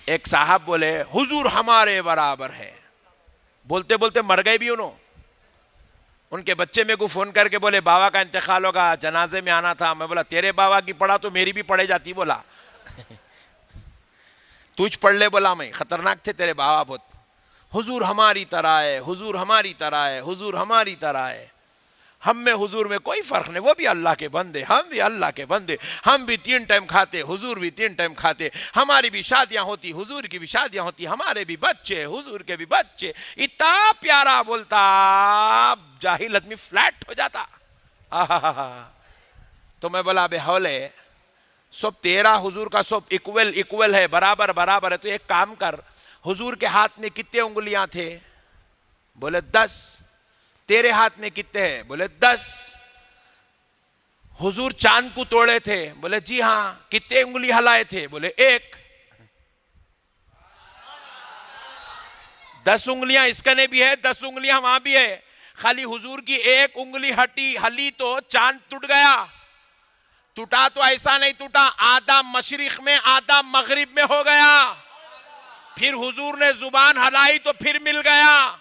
ایک صاحب بولے حضور ہمارے برابر ہے، بولتے بولتے مر گئے بھی انہوں. ان کے بچے میں کو فون کر کے بولے بابا کا انتقال ہوگا، جنازے میں آنا تھا. میں بولا تیرے بابا کی پڑھا تو میری بھی پڑھے جاتی. بولا تجھ پڑھ لے. بولا میں خطرناک تھے تیرے بابا بہت. حضور ہماری طرح ہے، حضور ہماری طرح ہے، حضور ہماری طرح ہے. ہم میں حضور میں کوئی فرق نہیں، وہ بھی اللہ کے بندے، ہم بھی اللہ کے بندے. ہم بھی 3 ٹائم کھاتے، حضور بھی 3 ٹائم کھاتے. ہماری بھی شادیاں ہوتی، حضور کی بھی شادیاں ہوتی. ہمارے بھی بچے، حضور کے بھی بچے. اتنا پیارا بولتا، جاہل آدمی فلیٹ ہو جاتا. تو میں بولا بے حولے، سب تیرا حضور کا سب ایکول ہے، برابر برابر ہے. تو ایک کام کر، حضور کے ہاتھ میں کتنے انگلیاں تھے؟ بولے 10. تیرے ہاتھ میں کتنے ہیں؟ بولے 10. حضور چاند کو توڑے تھے؟ بولے جی ہاں. کتنے انگلی ہلائے تھے؟ بولے 1. 10 انگلیاں اس کنے بھی ہے، 10 انگلیاں وہاں بھی ہے. خالی حضور کی 1 انگلی ہلی تو چاند ٹوٹ گیا. ٹوٹا تو ایسا نہیں ٹوٹا، آدھا مشرق میں آدھا مغرب میں ہو گیا. پھر حضور نے زبان ہلائی تو پھر مل گیا.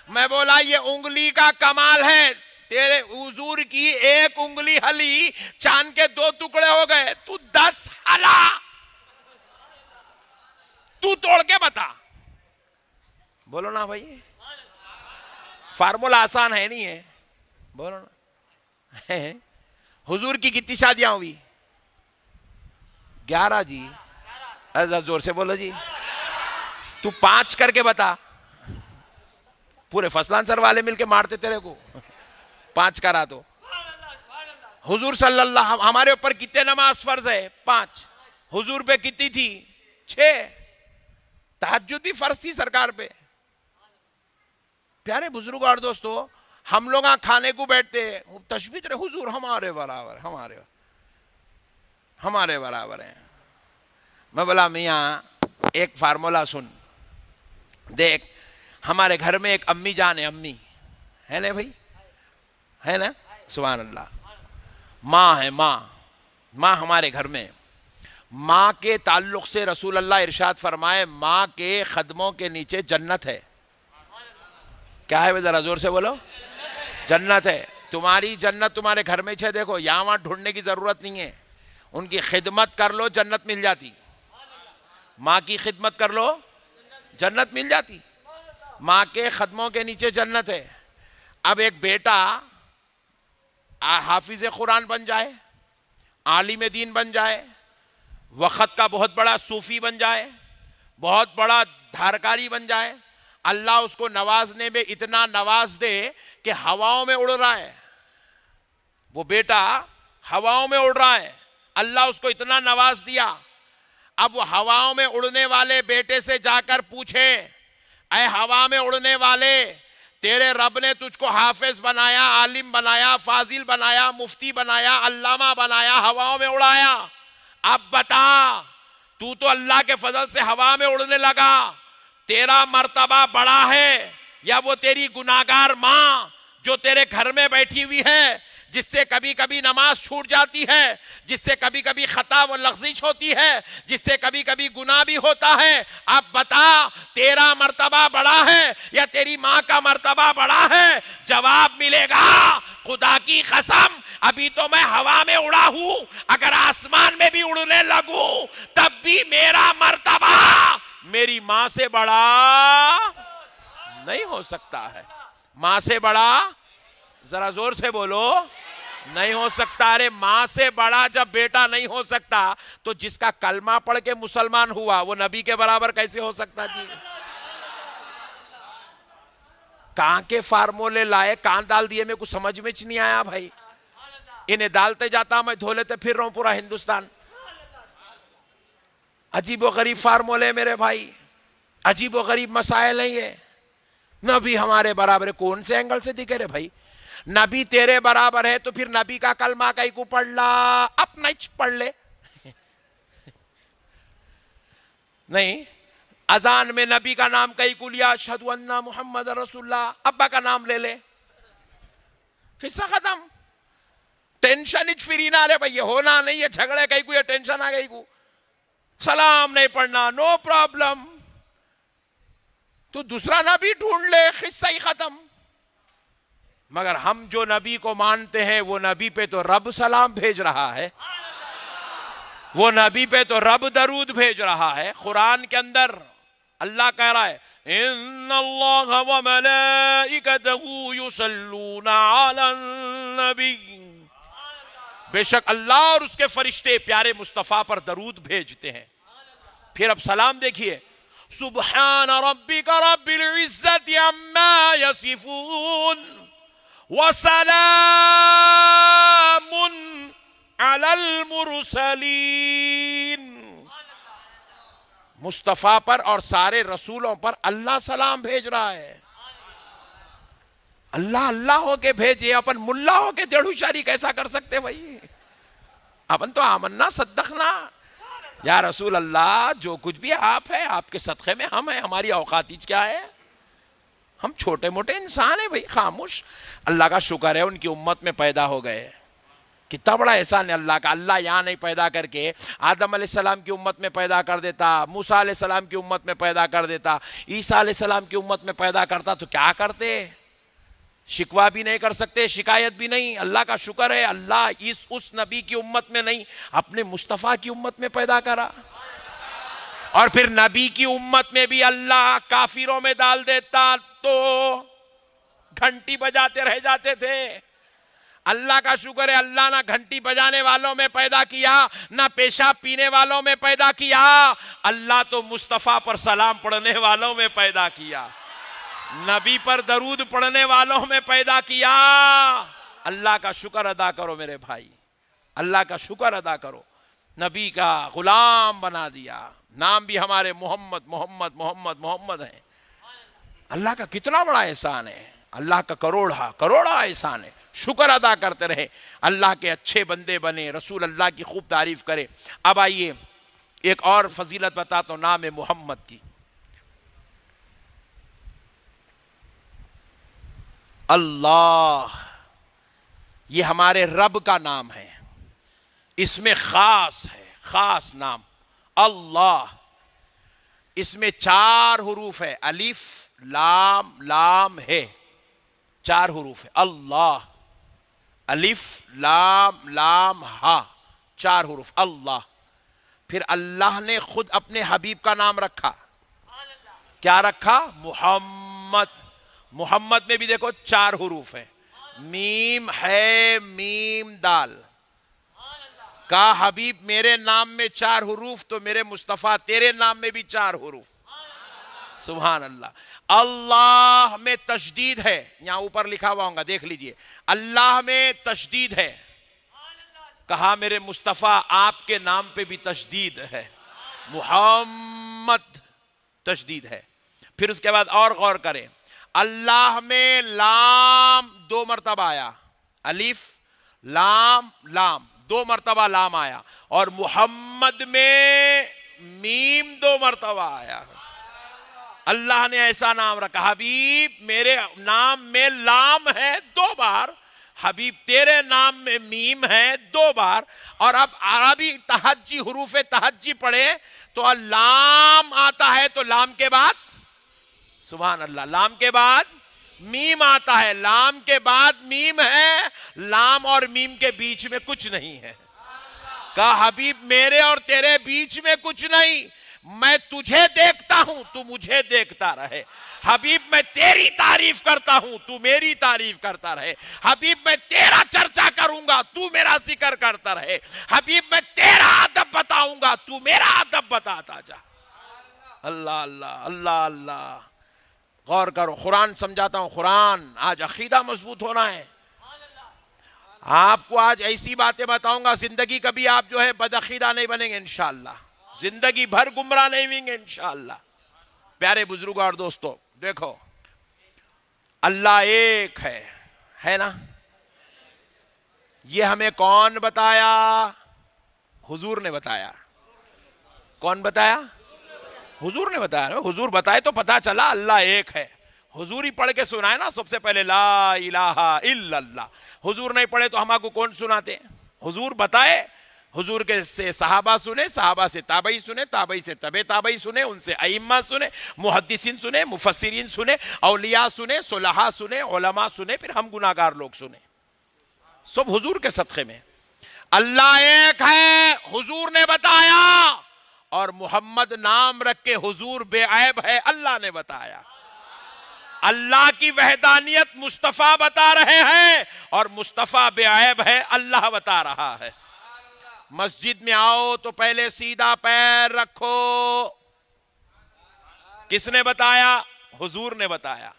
میں بولا یہ انگلی کا کمال ہے. تیرے حضور کی 1 انگلی ہلی، چاند کے 2 ٹکڑے ہو گئے. تو 10 ہلا، تو توڑ کے بتا. بولو نا بھائی، فارمولا آسان ہے نہیں ہے. بولو نا. حضور کی کتنی شادیاں ہوئی؟ 11 جی. زور سے بولو جی. تو 5 کر کے بتا. پورے فصلان سر والے مل کے مارتے تیرے کو. 5 کرا تو. حضور صلی اللہ، ہمارے اوپر کتنے نماز فرض ہے؟ 5. حضور پہ کتنی تھی؟ 6. تہجد بھی فرض تھی سرکار پہ. پیارے بزرگ اور دوستو، ہم لوگ کھانے کو بیٹھتے تشبیہ رہے حضور ہمارے برابر، ہمارے برابر ہیں. میں بولا میاں ایک فارمولا سن دیکھ. ہمارے گھر میں ایک امی جان ہے، امی ہے نا بھائی، ہے نا؟ سبحان اللہ. ماں ہے، ماں ہمارے گھر میں. ماں کے تعلق سے رسول اللہ ارشاد فرمائے ماں کے قدموں کے نیچے جنت ہے. کیا ہے؟ ذرا زور سے بولو. جنت ہے. تمہاری جنت تمہارے گھر میں چھے. دیکھو یہاں وہاں ڈھونڈنے کی ضرورت نہیں ہے. ان کی خدمت کر لو، جنت مل جاتی. ماں کی خدمت کر لو، جنت مل جاتی. ماں کے قدموں کے نیچے جنت ہے. اب ایک بیٹا حافظ قرآن بن جائے، عالم دین بن جائے، وقت کا بہت بڑا صوفی بن جائے، بہت بڑا دھارکاری بن جائے، اللہ اس کو نوازنے میں اتنا نواز دے کہ ہواؤں میں اڑ رہا ہے. وہ بیٹا ہواؤں میں اڑ رہا ہے، اللہ اس کو اتنا نواز دیا. اب وہ ہواؤں میں اڑنے والے بیٹے سے جا کر پوچھے، اے ہوا میں اڑنے والے، تیرے رب نے تجھ کو حافظ بنایا، عالم بنایا، فاضل بنایا، مفتی بنایا، علامہ بنایا، ہواؤں میں اڑایا. اب بتا، تو اللہ کے فضل سے ہوا میں اڑنے لگا، تیرا مرتبہ بڑا ہے یا وہ تیری گناہگار ماں جو تیرے گھر میں بیٹھی ہوئی ہے، جس سے کبھی کبھی نماز چھوٹ جاتی ہے، جس سے کبھی کبھی خطا و لغزش ہوتی ہے، جس سے کبھی کبھی گناہ بھی ہوتا ہے. اب بتا، تیرا مرتبہ بڑا ہے یا تیری ماں کا مرتبہ بڑا ہے؟ جواب ملے گا خدا کی قسم ابھی تو میں ہوا میں اڑا ہوں، اگر آسمان میں بھی اڑنے لگوں تب بھی میرا مرتبہ میری ماں سے بڑا نہیں ہو سکتا ہے. ماں سے بڑا، ذرا زور سے بولو، نہیں ہو سکتا. ارے ماں سے بڑا جب بیٹا نہیں ہو سکتا تو جس کا کلمہ پڑھ کے مسلمان ہوا وہ نبی کے برابر کیسے ہو سکتا جی؟ کہاں کے فارمولے لائے، کہاں ڈال دیے، میں کچھ سمجھ میں نہیں آیا بھائی. انہیں ڈالتے جاتا میں دھو لیتے پھر رہا ہوں پورا ہندوستان. عجیب و غریب فارمولے میرے بھائی، عجیب و غریب مسائل نہیں ہے. نبی ہمارے برابر ہے، کون سے اینگل سے دکھے رہے بھائی؟ نبی تیرے برابر ہے تو پھر نبی کا کلمہ کئی کو پڑھ لا، اپنا ہی پڑھ لے. نہیں، اذان میں نبی کا نام کئی کو لیا، اشہدو ان محمد رسول اللہ، ابا کا نام لے لے، قصہ ختم. ٹینشن اچ فری نہ رہے بھائی، یہ ہونا نہیں ہے جھگڑے کئی کو، یہ ٹینشن آ گئی کو. سلام نہیں پڑھنا نو پرابلم، تو دوسرا نبی ڈھونڈ لے، قصہ ہی ختم۔ مگر ہم جو نبی کو مانتے ہیں وہ نبی پہ تو رب سلام بھیج رہا ہے، وہ نبی پہ تو رب درود بھیج رہا ہے۔ قرآن کے اندر اللہ کہہ رہا ہے ان اللہ وملائکتہ یصلون علی النبی، بے شک اللہ اور اس کے فرشتے پیارے مصطفیٰ پر درود بھیجتے ہیں۔ پھر اب سلام دیکھیے، سبحان ربک رب العزت عما یصفون وسلام علی المرسلین، مصطفیٰ پر اور سارے رسولوں پر اللہ سلام بھیج رہا ہے۔ اللہ اللہ ہو کے بھیجے، اپن ملا ہو کے جڑو شاری کیسا کر سکتے بھائی؟ اپن تو آمنا صدقنا، یا رسول اللہ جو کچھ بھی آپ ہے آپ کے صدقے میں ہم ہیں، ہماری اوقات کیا ہے؟ ہم چھوٹے موٹے انسان ہیں بھائی، خاموش۔ اللہ کا شکر ہے ان کی امت میں پیدا ہو گئے، کتنا بڑا احسان ہے اللہ کا۔ اللہ یہاں نہیں پیدا کر کے آدم علیہ السلام کی امت میں پیدا کر دیتا، موسیٰ علیہ السلام کی امت میں پیدا کر دیتا، عیسیٰ علیہ السلام کی امت میں پیدا کرتا تو کیا کرتے؟ شکوہ بھی نہیں کر سکتے، شکایت بھی نہیں۔ اللہ کا شکر ہے اللہ اس نبی کی امت میں نہیں، اپنے مصطفیٰ کی امت میں پیدا کرا۔ اور پھر نبی کی امت میں بھی اللہ کافروں میں ڈال دیتا تو گھنٹی بجاتے رہ جاتے تھے۔ اللہ کا شکر ہے اللہ نہ گھنٹی بجانے والوں میں پیدا کیا، نہ پیشاب پینے والوں میں پیدا کیا، اللہ تو مصطفیٰ پر سلام پڑھنے والوں میں پیدا کیا، نبی پر درود پڑھنے والوں میں پیدا کیا۔ اللہ کا شکر ادا کرو میرے بھائی، اللہ کا شکر ادا کرو، نبی کا غلام بنا دیا، نام بھی ہمارے محمد محمد محمد محمد ہیں۔ اللہ کا کتنا بڑا احسان ہے، اللہ کا کروڑا احسان ہے، شکر ادا کرتے رہے، اللہ کے اچھے بندے بنے، رسول اللہ کی خوب تعریف کرے۔ اب آئیے ایک اور فضیلت بتاتا ہوں نام محمد کی۔ اللہ یہ ہمارے رب کا نام ہے، اس میں خاص ہے، خاص نام اللہ۔ اس میں 4 حروف ہے، الف لام لام ہے، 4 حروف ہے اللہ، الف لام لام ہا، 4 حروف اللہ۔ پھر اللہ نے خود اپنے حبیب کا نام رکھا، کیا رکھا؟ محمد۔ محمد میں بھی دیکھو 4 حروف ہے، میم ہے میم دال۔ کا حبیب میرے نام میں 4 حروف تو میرے مصطفیٰ تیرے نام میں بھی 4 حروف، سبحان اللہ۔ اللہ میں تشدید ہے، یہاں اوپر لکھا ہوا ہوں گا دیکھ لیجئے، اللہ میں تشدید ہے، کہا میرے مصطفیٰ آپ کے نام پہ بھی تشدید ہے، محمد تشدید ہے۔ پھر اس کے بعد اور غور کریں، اللہ میں لام 2 مرتبہ آیا، الف لام لام 2 مرتبہ لام آیا، اور محمد میں میم 2 مرتبہ آیا۔ اللہ نے ایسا نام رکھا، حبیب میرے نام میں لام ہے 2 بار، حبیب تیرے نام میں میم ہے 2 بار۔ اور اب عربی تہجی حروف تہجی پڑھے تو لام آتا ہے تو لام کے بعد سبحان اللہ، لام کے بعد میم آتا ہے، لام کے بعد میم ہے، لام اور میم کے بیچ میں کچھ نہیں ہے۔ کہا حبیب میرے اور تیرے بیچ میں کچھ نہیں، میں تجھے دیکھتا ہوں تو مجھے دیکھتا رہے، حبیب میں تیری تعریف کرتا ہوں تو میری تعریف کرتا رہے، حبیب میں تیرا چرچا کروں گا تو میرا ذکر کرتا رہے، حبیب میں تیرا ادب بتاؤں گا تو میرا ادب بتاتا جا۔ اللہ اللہ اللہ اللہ، غور کرو، قرآن سمجھاتا ہوں، قرآن آج عقیدہ مضبوط ہونا ہے۔ آپ کو آج ایسی باتیں بتاؤں گا، زندگی کبھی آپ جو ہے بدعقیدہ نہیں بنیں گے انشاءاللہ، زندگی بھر گمراہ نہیں ہوئیں گے انشاءاللہ۔ پیارے بزرگوں اور دوستو، دیکھو اللہ ایک ہے نا؟ یہ ہمیں کون بتایا؟ حضور نے بتایا۔ کون بتایا؟ حضور نے بتایا نا، حضور بتائے تو پتا چلا اللہ ایک ہے۔ حضور ہی پڑھ کے سنائے نا سب سے پہلے لا الہ الا اللہ، حضور نہیں پڑھے تو ہمارے کو کون سناتے؟ حضور بتائے، حضور کے سے صحابہ سنے، صحابہ سے تابعی سنے، تابعی سے تبع تابعی سنے، ان سے ائمہ سنے، محدثین سنے، مفسرین سنے، اولیاء سنے، صلحاء سنے، علماء سنے، پھر ہم گناہگار لوگ سنے، سب حضور کے صدقے میں۔ اللہ ایک ہے، حضور نے بتایا، اور محمد نام رکھ کے حضور بے عیب ہے، اللہ نے بتایا۔ اللہ کی وحدانیت مصطفیٰ بتا رہے ہیں، اور مصطفیٰ بے عیب ہے، اللہ بتا رہا ہے۔ مسجد میں آؤ تو پہلے سیدھا پیر رکھو، کس نے بتایا؟ حضور نے بتایا۔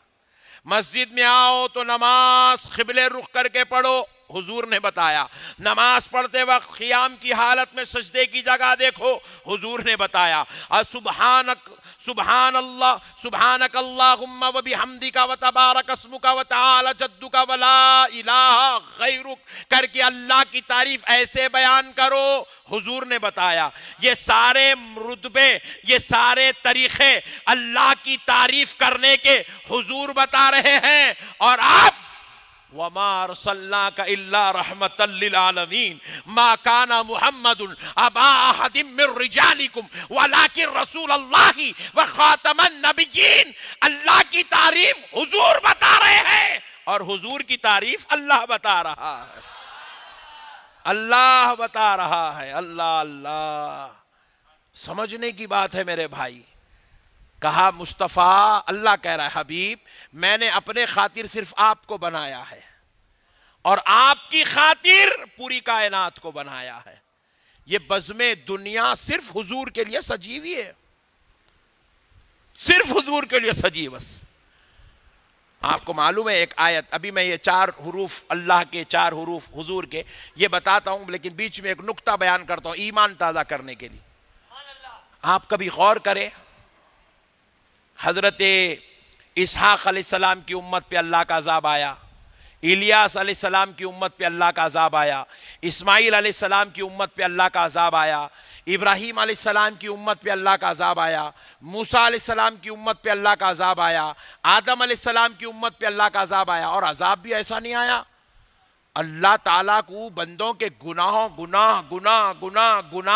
مسجد میں آؤ تو نماز قبلے رخ کر کے پڑھو، حضور نے بتایا۔ نماز پڑھتے وقت قیام کی حالت میں سجدے کی جگہ دیکھو، حضور نے بتایا۔ اور سبحان اللہ، سبحانک اللہم و بحمدک و تبارک اسمک و تعالی جدک و لا الہ غیرک کر کے اللہ کی تعریف ایسے بیان کرو، حضور نے بتایا۔ یہ سارے رتبے، یہ سارے طریقے اللہ کی تعریف کرنے کے حضور بتا رہے ہیں، اور آپ وَمَا أَرْسَلْنَاكَ إِلَّا رَحْمَةً لِّلْعَالَمِينَ مَا كَانَ مُحَمَّدٌ أَبَا أَحَدٍ مِّن رِّجَالِكُمْ وَلَٰكِن رَّسُولَ اللَّهِ وَخَاتَمَ النَّبِيِّينَ۔ اللہ کی تعریف حضور بتا رہے ہیں، اور حضور کی تعریف اللہ بتا رہا ہے، اللہ بتا رہا ہے۔ اللہ اللہ، سمجھنے کی بات ہے میرے بھائی۔ کہا مصطفیٰ، اللہ کہہ رہا ہے حبیب میں نے اپنے خاطر صرف آپ کو بنایا ہے، اور آپ کی خاطر پوری کائنات کو بنایا ہے۔ یہ بزم دنیا صرف حضور کے لیے سجی ہوئی ہے، صرف حضور کے لیے سجی۔ بس آپ کو معلوم ہے ایک آیت، ابھی میں یہ 4 حروف اللہ کے، 4 حروف حضور کے یہ بتاتا ہوں، لیکن بیچ میں ایک نقطہ بیان کرتا ہوں ایمان تازہ کرنے کے لیے۔ آپ کبھی غور کریں، حضرت اسحاق علیہ السلام کی امت پہ اللہ کا عذاب آیا، الیاس علیہ السلام کی امت پہ اللہ کا عذاب آیا، اسماعیل علیہ السلام کی امت پہ اللہ کا عذاب آیا، ابراہیم علیہ السلام کی امت پہ اللہ کا عذاب آیا، موسیٰ علیہ السلام کی امت پہ اللہ کا عذاب آیا، آدم علیہ السلام کی امت پہ اللہ کا عذاب آیا، اور عذاب بھی ایسا نہیں آیا۔ اللہ تعالیٰ کو بندوں کے گناہ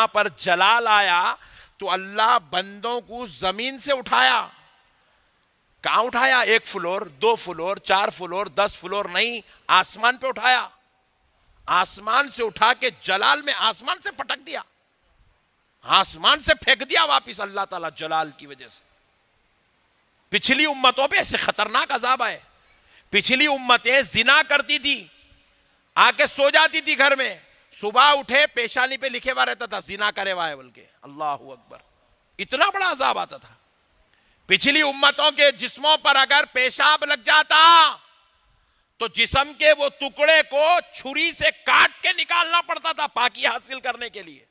پر جلال آیا تو اللہ بندوں کو زمین سے اٹھایا۔ کہاں اٹھایا؟ 1 فلور، 2 فلور، 4 فلور، 10 فلور نہیں، آسمان پہ اٹھایا۔ آسمان سے اٹھا کے جلال میں آسمان سے پٹک دیا، آسمان سے پھینک دیا واپس اللہ تعالیٰ جلال کی وجہ سے۔ پچھلی امتوں پہ ایسے خطرناک عذاب آئے۔ پچھلی امتیں زنا کرتی تھی، آ کے سو جاتی تھی گھر میں، صبح اٹھے پیشانی پہ لکھے ہوا رہتا تھا زنا کرے ہوا ہے بول کے، اللہ اکبر، اتنا بڑا عذاب آتا تھا۔ پچھلی امتوں کے جسموں پر اگر پیشاب لگ جاتا تو جسم کے وہ ٹکڑے کو چھری سے کاٹ کے نکالنا پڑتا تھا پاکی حاصل کرنے کے لیے،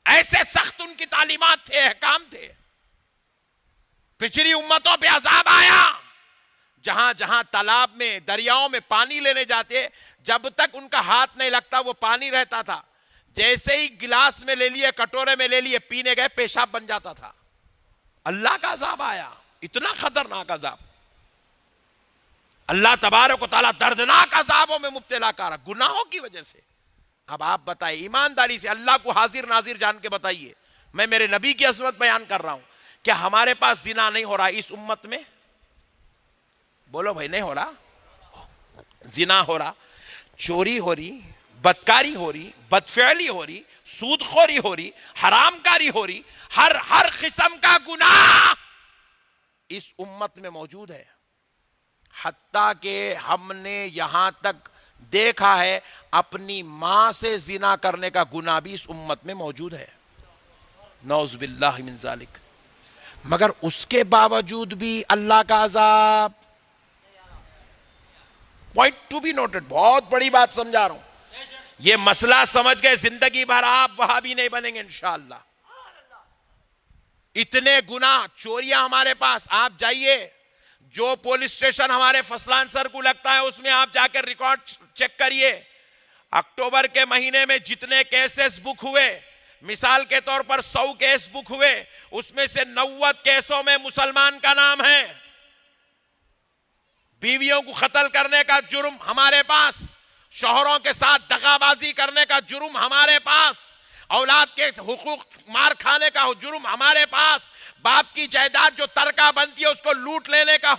ایسے سخت ان کی تعلیمات تھے، احکام تھے۔ پچھلی امتوں پہ عذاب آیا، جہاں جہاں تالاب میں، دریاؤں میں پانی لینے جاتے، جب تک ان کا ہاتھ نہیں لگتا وہ پانی رہتا تھا، جیسے ہی گلاس میں لے لیے، کٹورے میں لے لیے، پینے گئے پیشاب بن جاتا تھا۔ اللہ کا عذاب آیا، اتنا خطرناک عذاب۔ اللہ تبارک و تعالیٰ دردناک عذابوں میں مبتلا کر گناہوں کی وجہ سے۔ اب آپ بتائیں ایمانداری سے، اللہ کو حاضر ناظر جان کے بتائیے، میں میرے نبی کی عظمت بیان کر رہا ہوں، کیا ہمارے پاس زنا نہیں ہو رہا اس امت میں؟ بولو بھائی، نہیں ہو رہا؟ زنا ہو رہا، چوری ہو رہی، بدکاری ہو رہی، بدفعلی ہو رہی، سود خوری ہو رہی، حرام کاری ہو رہی، ہر قسم کا گناہ اس امت میں موجود ہے۔ حتیٰ کہ ہم نے یہاں تک دیکھا ہے اپنی ماں سے زنا کرنے کا گناہ بھی اس امت میں موجود ہے، نعوذ باللہ من ذالک۔ مگر اس کے باوجود بھی اللہ کا عذاب، پوائنٹ ٹو بی نوٹڈ، بہت بڑی بات سمجھا رہا ہوں۔ یہ مسئلہ سمجھ گئے، زندگی بھر آپ وہابی نہیں بنیں گے انشاءاللہ۔ اتنے گناہ، چوریاں ہمارے پاس، آپ جائیے جو پولیس اسٹیشن ہمارے فسلان سر کو لگتا ہے اس میں آپ جا کے ریکارڈ چیک کریے، اکتوبر کے مہینے میں جتنے کیسز بک ہوئے، مثال کے طور پر 100 کیس بک ہوئے، اس میں سے 90 کیسوں میں مسلمان کا نام ہے۔ بیویوں کو قتل کرنے کا جرم ہمارے پاس شوہروں کے ساتھ دغا بازی کرنے کا جرم ہمارے پاس، اولاد کے حقوق مار کھانے کا جرم ہمارے پاس، باپ کی جائیداد جو ترکہ بنتی ہے اس کو لوٹ لینے کا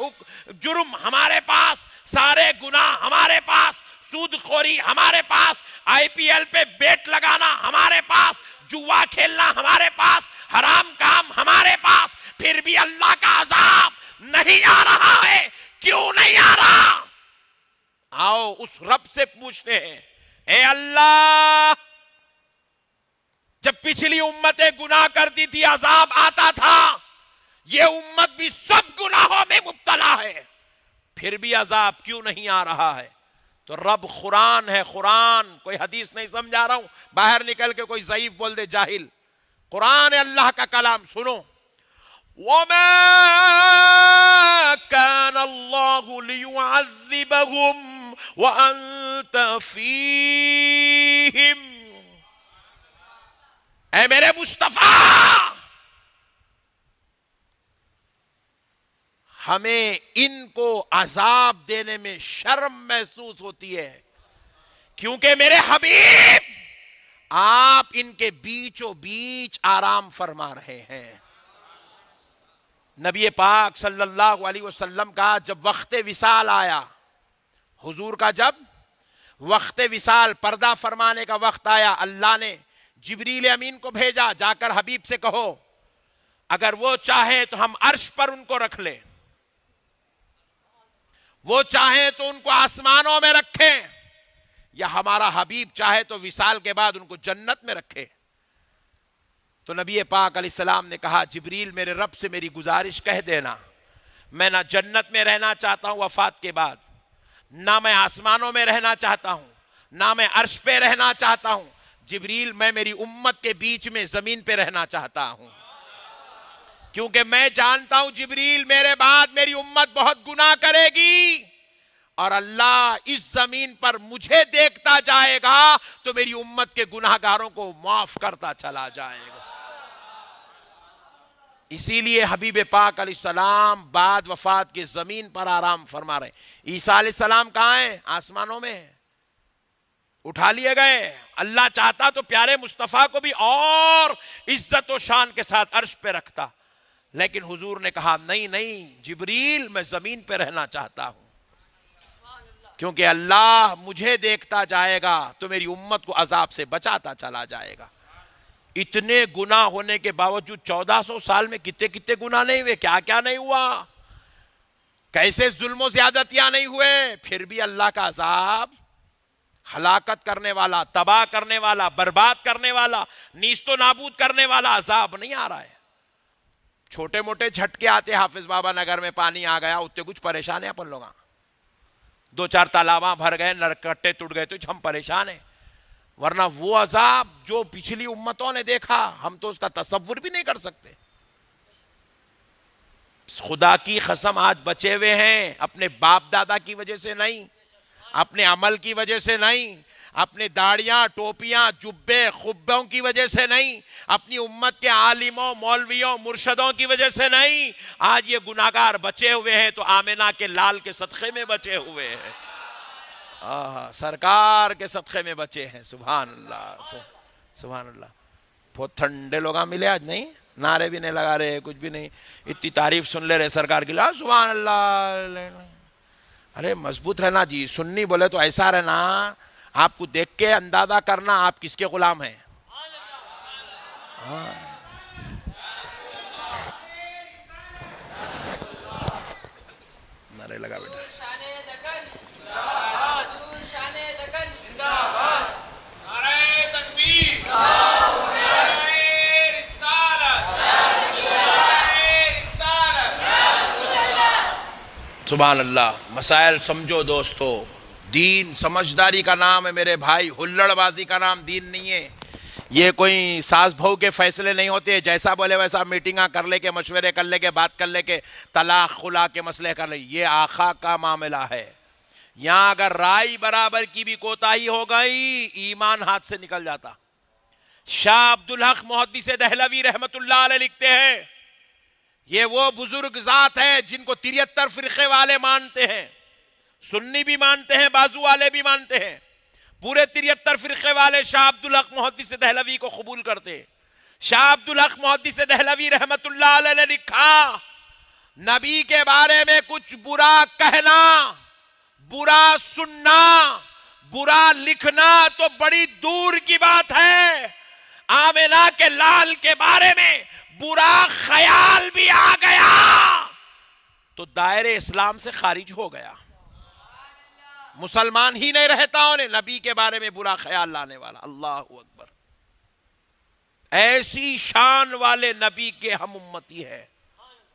جرم ہمارے پاس، سارے گناہ ہمارے پاس، سود خوری ہمارے پاس، آئی پی ایل پہ بیٹ لگانا ہمارے پاس، جوا کھیلنا ہمارے پاس، حرام کام ہمارے پاس، پھر بھی اللہ کا عذاب نہیں آ رہا ہے۔ کیوں نہیں آ رہا؟ آؤ اس رب سے پوچھتے ہیں، اے اللہ، جب پچھلی امتیں گناہ کرتی تھی عذاب آتا تھا، یہ امت بھی سب گناہوں میں مبتلا ہے، پھر بھی عذاب کیوں نہیں آ رہا ہے؟ تو رب قرآن ہے، قرآن، کوئی حدیث نہیں سمجھا رہا ہوں، باہر نکل کے کوئی ضعیف بول دے جاہل، قرآن ہے اللہ کا کلام، سنو۔ وَمَا كَانَ اللَّهُ لِيُعَذِّبَهُمْ وَأَنْتَ فِيهِمْ، اے میرے مصطفیٰ، ہمیں ان کو عذاب دینے میں شرم محسوس ہوتی ہے، کیونکہ میرے حبیب آپ ان کے بیچوں بیچ آرام فرما رہے ہیں۔ نبی پاک صلی اللہ علیہ وسلم کا جب وقت وصال آیا، حضور کا جب وقت وصال پردہ فرمانے کا وقت آیا، اللہ نے جبریل امین کو بھیجا، جا کر حبیب سے کہو اگر وہ چاہے تو ہم عرش پر ان کو رکھ لیں، وہ چاہے تو ان کو آسمانوں میں رکھیں، یا ہمارا حبیب چاہے تو وصال کے بعد ان کو جنت میں رکھے۔ تو نبی پاک علیہ السلام نے کہا، جبریل میرے رب سے میری گزارش کہہ دینا، میں نہ جنت میں رہنا چاہتا ہوں وفات کے بعد، نہ میں آسمانوں میں رہنا چاہتا ہوں، نہ میں عرش پہ رہنا چاہتا ہوں، جبریل میں میری امت کے بیچ میں زمین پہ رہنا چاہتا ہوں، کیونکہ میں جانتا ہوں جبریل میرے بعد میری امت بہت گناہ کرے گی، اور اللہ اس زمین پر مجھے دیکھتا جائے گا تو میری امت کے گناہ گاروں کو معاف کرتا چلا جائے گا۔ اسی لیے حبیب پاک علیہ السلام بعد وفات کے زمین پر آرام فرما رہے ہیں۔ عیسیٰ علیہ السلام کہاں ہیں؟ آسمانوں میں ہیں، اٹھا لیے گئے۔ اللہ چاہتا تو پیارے مصطفیٰ کو بھی اور عزت و شان کے ساتھ عرش پہ رکھتا، لیکن حضور نے کہا نہیں نہیں جبریل، میں زمین پہ رہنا چاہتا ہوں، کیونکہ اللہ مجھے دیکھتا جائے گا تو میری امت کو عذاب سے بچاتا چلا جائے گا۔ اتنے گناہ ہونے کے باوجود 1400 سال میں کتنے کتنے گناہ نہیں ہوئے، کیا کیا نہیں ہوا، کیسے ظلم و زیادتیاں نہیں ہوئے، پھر بھی اللہ کا عذاب، ہلاکت کرنے والا، تباہ کرنے والا، برباد کرنے والا، نیست و نابود کرنے والا عذاب نہیں آ رہا ہے۔ چھوٹے موٹے جھٹکے آتے، حافظ بابا نگر میں پانی آ گیا، اتنے کچھ پریشان ہیں اپن لوگ، 2-4 تالاباں بھر گئے، نرکٹے ٹوٹ گئے تو ہم پریشان ہیں، ورنہ وہ عذاب جو پچھلی امتوں نے دیکھا ہم تو اس کا تصور بھی نہیں کر سکتے۔ خدا کی قسم آج بچے ہوئے ہیں، اپنے باپ دادا کی وجہ سے نہیں، اپنے عمل کی وجہ سے نہیں، اپنے داڑیاں ٹوپیاں جبے خبوں کی وجہ سے نہیں، اپنی امت کے عالموں مولویوں مرشدوں کی وجہ سے نہیں، آج یہ گناہگار بچے ہوئے ہیں تو آمنہ کے لال کے صدقے میں بچے ہوئے ہیں، سرکار کے صدقے میں بچے ہیں۔ سبحان اللہ، سبحان اللہ۔ بہت ٹھنڈے لوگاں ملے آج، نہیں نعرے بھی نہیں لگا رہے، کچھ بھی نہیں، اتنی تعریف سن لے رہے سرکار کی، سبحان اللہ۔ ارے مضبوط رہنا جی، سننی بولے تو ایسا رہنا، آپ کو دیکھ کے اندازہ کرنا آپ کس کے غلام ہیں۔ نعرے لگا بیٹا۔ سبحان اللہ۔ مسائل سمجھو دوستو، دین سمجھداری کا نام ہے میرے بھائی، ہلڑ بازی کا نام دین نہیں ہے۔ یہ کوئی ساس بہو کے فیصلے نہیں ہوتے، جیسا بولے ویسا میٹنگاں کر لے کے، مشورے کر لے کے، بات کر لے کے، طلاق خلا کے مسئلے کر لے، یہ آقا کا معاملہ ہے۔ یہاں اگر رائے برابر کی بھی کوتاہی ہو گئی، ایمان ہاتھ سے نکل جاتا۔ شاہ عبدالحق محدث دہلوی رحمت اللہ علیہ لکھتے ہیں، یہ وہ بزرگ ذات ہے جن کو 73 فرقے والے مانتے ہیں، سنی بھی مانتے ہیں، بازو والے بھی مانتے ہیں، پورے 73 فرقے والے شاہ عبدالحق محدث دہلوی کو قبول کرتے. شاہ عبدالحق محدث دہلوی رحمت اللہ علیہ نے لکھا نبی کے بارے میں کچھ برا کہنا، برا سننا، برا لکھنا تو بڑی دور کی بات ہے. آمنہ کے لال کے بارے میں برا خیال بھی آ گیا تو دائرے اسلام سے خارج ہو گیا. مسلمان ہی نہیں رہتا انہیں نبی کے بارے میں برا خیال لانے والا. اللہ اکبر. ایسی شان والے نبی کے ہم امتی ہے.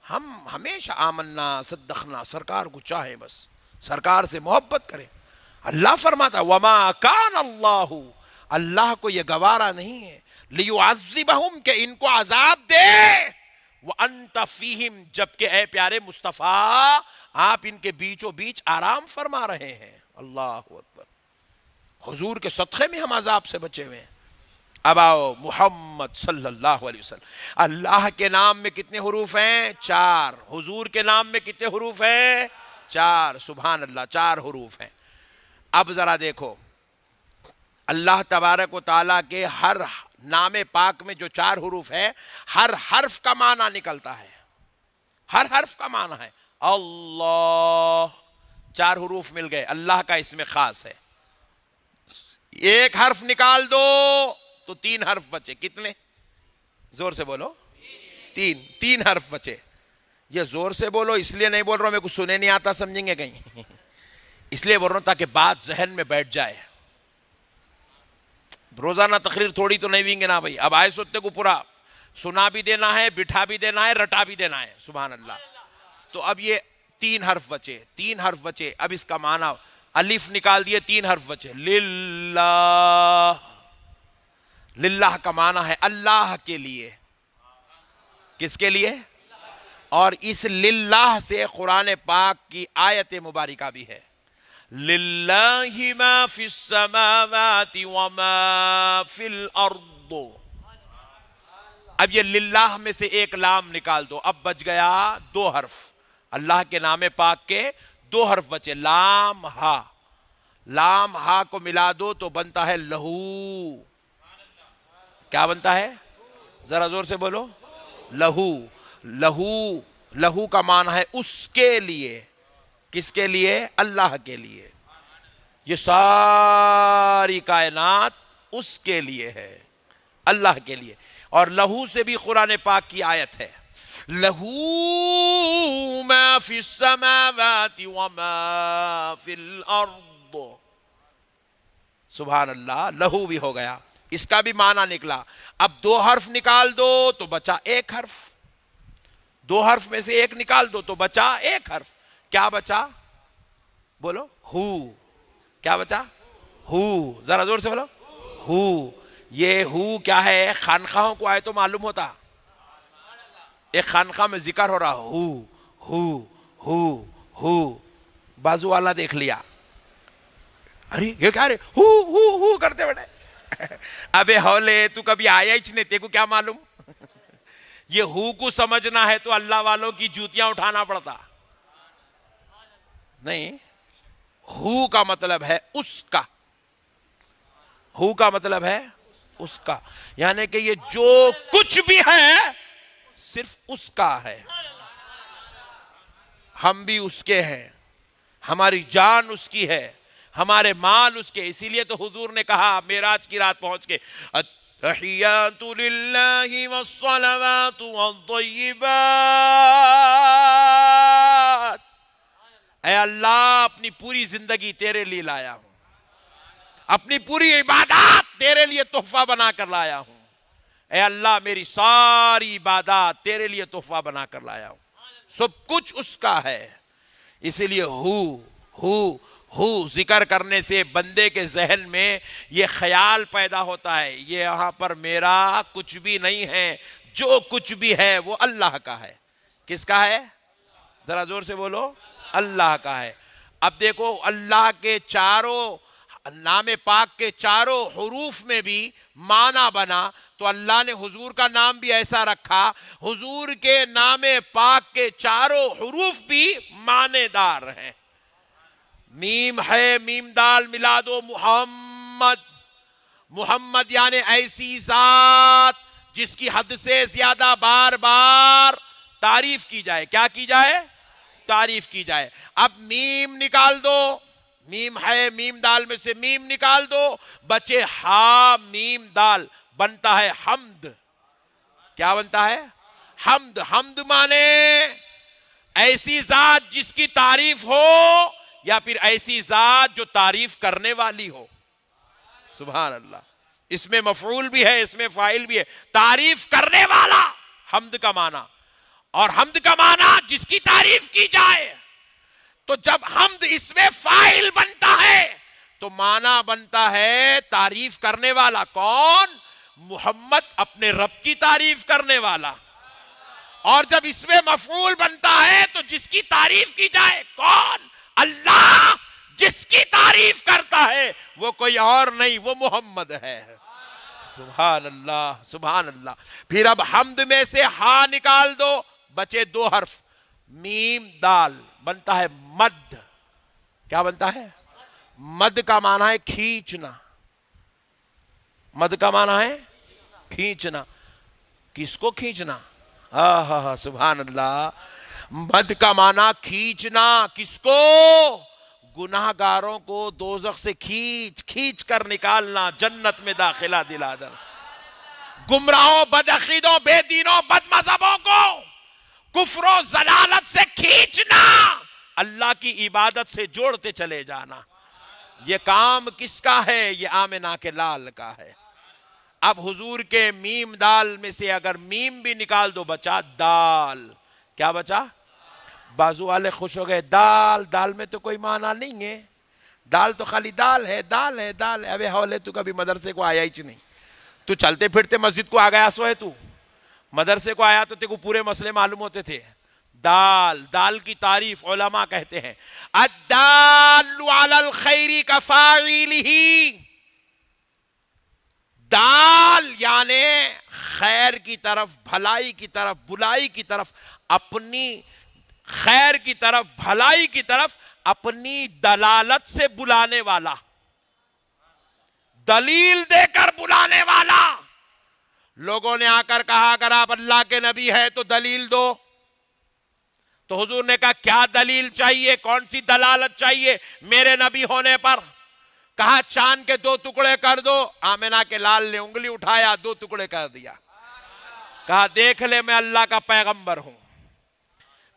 ہم ہمیشہ آمنا صدقنا، سرکار کو چاہیں، بس سرکار سے محبت کریں. اللہ فرماتا وما کان اللہ، اللہ کو یہ گوارا نہیں ہے لیعذبہم کہ ان کو عذاب دے وانت فیہم جبکہ اے پیارے مصطفیٰ آپ ان کے بیچوں بیچ آرام فرما رہے ہیں. اللہ اکبر. حضور کے صدقے میں ہم عذاب سے بچے ہوئے ہیں. اب آؤ محمد صلی اللہ علیہ وسلم. اللہ کے نام میں کتنے حروف ہیں؟ 4. حضور کے نام میں کتنے حروف ہیں؟ 4. سبحان اللہ، 4 حروف ہیں. اب ذرا دیکھو اللہ تبارک و تعالیٰ کے ہر نام پاک میں جو 4 حروف ہے، ہر حرف کا معنی نکلتا ہے. ہر حرف کا معنی ہے. اللہ 4 حروف مل گئے. اللہ کا اسم خاص ہے. ایک حرف نکال دو تو 3 حرف بچے. کتنے؟ زور سے بولو. 3 حرف بچے. یہ زور سے بولو اس لیے نہیں بول رہا ہوں میرے کو سنے نہیں آتا سمجھیں گے کہیں، اس لیے بول رہا ہوں تاکہ بات ذہن میں بیٹھ جائے. روزانہ تقریر تھوڑی تو نہیں ہوئیں گے نا بھائی. اب آئے سوتے کو پورا سنا بھی دینا ہے، بٹھا بھی دینا ہے، رٹا بھی دینا ہے. سبحان اللہ. تو اب یہ 3 حرف بچے. 3 حرف بچے. اب اس کا معنی الف نکال دیے، 3 حرف بچے. للہ. للہ کا معنی ہے اللہ کے لیے. کس کے لیے؟ اور اس للہ سے قرآن پاک کی آیت مبارکہ بھی ہے. للہ ما فی السماوات وما فی الارض. اب یہ للہ میں سے ایک لام نکال دو. اب بچ گیا 2 حرف. اللہ کے نام پاک کے 2 حرف بچے. لام ہا. لام ہا کو ملا دو تو بنتا ہے لہو. کیا بنتا ہے؟ ذرا زور سے بولو. لہو. لہو. لہو کا معنی ہے اس کے لیے. کس کے لیے؟ اللہ کے لیے. یہ ساری کائنات اس کے لیے ہے، اللہ کے لیے. اور لہو سے بھی قرآن پاک کی آیت ہے لہو ما فی السماوات وما فی الارض. سبحان اللہ. لہو بھی ہو گیا. اس کا بھی معنی نکلا. اب 2 حرف نکال دو تو بچا 1 حرف. 2 حرف میں سے 1 نکال دو تو بچا 1 حرف. کیا بچا؟ بولو. ہو. کیا بچا؟ ہو. ذرا زور سے بولو. ہو. یہ ہو کیا ہے؟ خانخواہوں کو آئے تو معلوم ہوتا. ایک خانخواہ میں ذکر ہو رہا ہو ہو ہو ہو. بازو والا دیکھ لیا، ارے یہ کیا رہے ہو ہو ہو کرتے بیٹھے. ابے ہولے تو کبھی آیا ہی نہیں، تیرے کو کیا معلوم؟ یہ ہو کو سمجھنا ہے تو اللہ والوں کی جوتیاں اٹھانا پڑتا. نہیں، ہو کا مطلب ہے اس کا. ہو کا مطلب ہے اس کا، یعنی کہ یہ جو کچھ بھی ہے صرف اس کا ہے. ہم بھی اس کے ہیں، ہماری جان اس کی ہے، ہمارے مال اس کے. اسی لیے تو حضور نے کہا معراج کی رات پہنچ کے التحیات للہ والصلوات والطیبات. اے اللہ اپنی پوری زندگی تیرے لیے لایا ہوں، اپنی پوری عبادات تیرے لیے تحفہ بنا کر لایا ہوں. اے اللہ میری ساری عبادات تیرے لیے تحفہ بنا کر لایا ہوں. سب کچھ اس کا ہے. اسی لیے ہو ذکر کرنے سے بندے کے ذہن میں یہ خیال پیدا ہوتا ہے یہ یہاں پر میرا کچھ بھی نہیں ہے، جو کچھ بھی ہے وہ اللہ کا ہے. کس کا ہے؟ ذرا زور سے بولو. اللہ کا ہے. اب دیکھو اللہ کے چاروں نام پاک کے چاروں حروف میں بھی معنی بنا تو اللہ نے حضور کا نام بھی ایسا رکھا. حضور کے نام پاک کے چاروں حروف بھی معنی دار ہیں. میم ہے، میم دال ملا دو محمد. محمد. محمد یعنی ایسی ذات جس کی حد سے زیادہ بار بار تعریف کی جائے. کیا کی جائے؟ تعریف کی جائے. اب میم نکال دو, میم ہے, میم دال میں سے میم نکال دو, بچے ہا میم دال, بنتا ہے حمد. کیا بنتا ہے؟ حمد. حمد مانے ایسی ذات جس کی تعریف ہو, یا پھر ایسی ذات جو تعریف کرنے والی ہو. سبحان اللہ. اس میں مفعول بھی ہے, اس میں فاعل بھی ہے. تعریف کرنے والا حمد کا معنی, اور حمد کا معنی جس کی تعریف کی جائے. تو جب حمد اس میں فاعل بنتا ہے تو معنی بنتا ہے تعریف کرنے والا. کون؟ محمد, اپنے رب کی تعریف کرنے والا. اور جب اس میں مفعول بنتا ہے تو جس کی تعریف کی جائے. کون؟ اللہ. جس کی تعریف کرتا ہے وہ کوئی اور نہیں, وہ محمد ہے. سبحان اللہ, سبحان اللہ. پھر اب حمد میں سے ہا نکال دو, بچے دو حرف, میم دال, بنتا ہے مد. کیا بنتا ہے؟ مد کا معنی ہے کھینچنا. مد کا معنی ہے کھینچنا. کس کو کھینچنا؟ ہاں سبحان اللہ. مد کا معنی کھینچنا. کس کو؟ گناہگاروں کو دوزخ سے کھینچ کھینچ کر نکالنا, جنت میں داخلہ دلا دینا. گمراہوں, بدعقیدوں, بے دینوں, بد مذہبوں کو کفر و ضلالت سے کھینچنا, اللہ کی عبادت سے جوڑتے چلے جانا. یہ کام کس کا ہے؟ یہ آمنہ کے لال کا ہے. اب حضور کے میم دال میں سے اگر میم بھی نکال دو, بچا دال. کیا بچا؟ بازو والے خوش ہو گئے. دال, دال میں تو کوئی معنی نہیں ہے, دال تو خالی دال ہے, دال ہے, دال ہے. ابے حولے, تو کبھی مدرسے کو آیا ہی نہیں. تو چلتے پھرتے مسجد کو آ گیا سو ہے, تو مدرسے کو آیا تو تے کو پورے مسئلے معلوم ہوتے تھے. دال, دال کی تعریف علماء کہتے ہیں الدال علی الخیر کفاعلہ. دال یعنی خیر کی طرف, بھلائی کی طرف, بلائی کی طرف, اپنی خیر کی طرف, بھلائی کی طرف اپنی دلالت سے بلانے والا, دلیل دے کر بلانے والا. لوگوں نے آ کر کہا اگر آپ اللہ کے نبی ہیں تو دلیل دو. تو حضور نے کہا کیا دلیل چاہیے, کون سی دلالت چاہیے میرے نبی ہونے پر؟ کہا چاند کے 2 ٹکڑے کر دو. آمنہ کے لال نے انگلی اٹھایا, 2 ٹکڑے کر دیا. کہا دیکھ لے میں اللہ کا پیغمبر ہوں.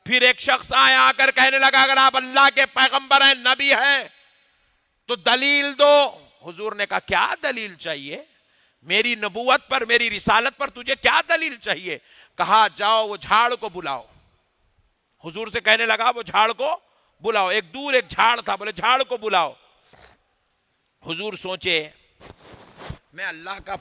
پھر ایک شخص آیا, آ کر کہنے لگا اگر آپ اللہ کے پیغمبر ہیں, نبی ہیں, تو دلیل دو. حضور نے کہا کیا دلیل چاہیے میری نبوت پر, میری رسالت پر تجھے کیا دلیل چاہیے؟ کہا جاؤ وہ جھاڑ کو بلاؤ. حضور سے کہنے لگا وہ جھاڑ کو بلاؤ. ایک دور ایک جھاڑ تھا, بولے جھاڑ کو بلاؤ. حضور سوچے میں اللہ کا